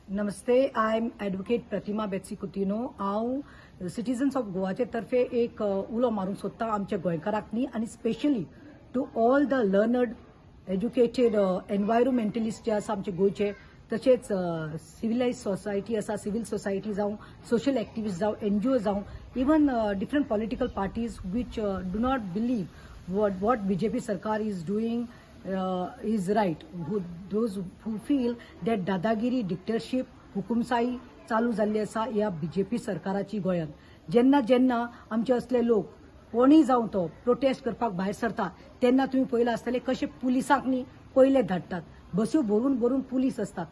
Namaste, I am advocate प्रतिमा बेत्सी कुतिनो. हांव citizens of गोवाचे तर्फे एक उलो मारूंक सोदतां आमच्या गोंयकारांनी आनी specially to all the learned educated environmentalist जे आसा आमचे गोंयचे, तशेंच सिव्हिलायज सोसायटी आसा, सिव्हिल सोसायटी जावं, सोशल एक्टिविस्ट जावं, एनजीओ जावं, even different political parties which do not believe what BJP सरकार is doing is right. Those who feel that दादागिरी, डिक्टेटरशिप, हुकुमशाही चालू जाल्ली आसा ह्या बीजेपी सरकाराची गोंयांत. जेन्ना जेन्ना आमचे असले लोक कोणीय जावं तो प्रोटेस्ट करपाक भायर सरता तेन्ना तुम्ही पळयलां आसतलें कशे पुलिसांक न्ही पयले धाडटात. बस्यो भरून भरून पुलीस असतात.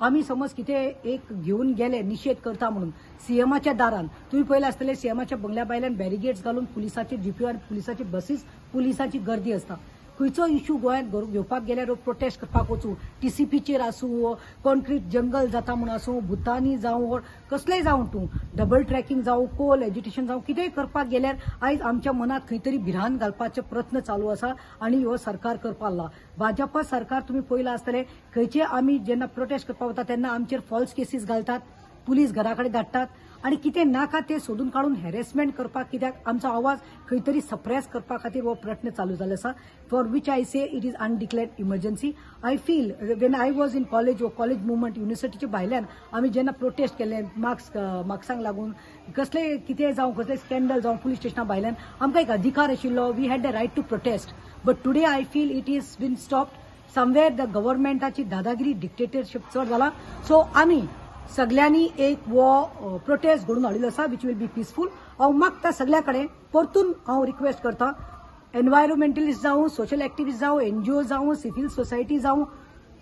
आम्ही समज कितें एक घेऊन गेले निषेध करता म्हणून सीएमाच्या दारान तुम्ही पळयलां आसतलें सीएमाच्या बंगल्या भायल्यान बॅरिगेड्स घालून पुलिसाचे जीपी आनी पुलिसाची बसीस पुलिसांची गर्दी असता. खंयचो इश्यू गोंयांत घेवपाक गेल्यार प्रोटेस्ट करपाक वचूं, टीसीपीचेर आसूं, कॉन्क्रीट जंगल जाता म्हूण आसूं, भुतानी जावं, कसलेय जावं तूं डबल ट्रॅकिंग जावं, कोल एज्युटेशन जावं, कितेंय करपाक गेल्यार आयज आमच्या मनात खंय तरी भिरांत घालपाचे प्रयत्न चालू आसा आनी हो सरकार करपाक लागला. भाजपा सरकार तुम्ही पळयलां आसतलें खंयचे आमी जेन्ना प्रोटेस्ट करपाक वता तेन्ना आमचेर फॉल्स केसीस घालतात, पुलीस घराकडे धाडटात आणि कितें नाका ते सोदून काढून हॅरेसमेंट करपाक, कित्याक आमचो आवाज खंय तरी सप्रेस करपा खातीर हो प्रयत्न चालू जाल्लो आसा. For which I say it is undeclared emergency. I feel when I was in college व कॉलेज मुवमेंट युनिव्हर्सिटीच्या भायल्यान आमी जेन्ना प्रोटेस्ट केले मार्क्सांक लागून कसले कितें जावं, कसले स्कॅन्डल जावं पुलीस स्टेशना भायल्यान आमकां एक अधिकार आशिल्लो. We had the right to protest. But today I feel it is been stopped. Somewhere the गव्हर्नमेंटाची दादागिरी, डिक्टेटरशिप चड जाला. सो आमी सगळ्यांनी एक वो प्रोटेस्ट घडून हाडिल्लो आसा विच विल बी पीसफूल. हांव मागता सगळ्या कडेन परतून हांव रिक्वेस्ट करता, एनवायरमेंटलिस्ट जावं, सोशल एक्टिविस्ट जावं, एनजीओ जावं, सिव्हिल सोसायटी जावं,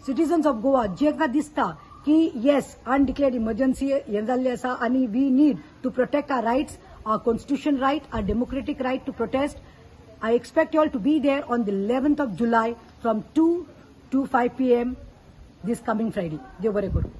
सिटीजन्स ऑफ गोवा जेका दिसता की येस अनडिक्लेअर्ड इमर्जन्सी हें जाल्ली आसा आनी we need to protect our rights, our constitution right, our democratic right to protest. I expect you all to be there on the 11th of July from 2 to 5 p.m. this coming Friday. देव बरें करूं.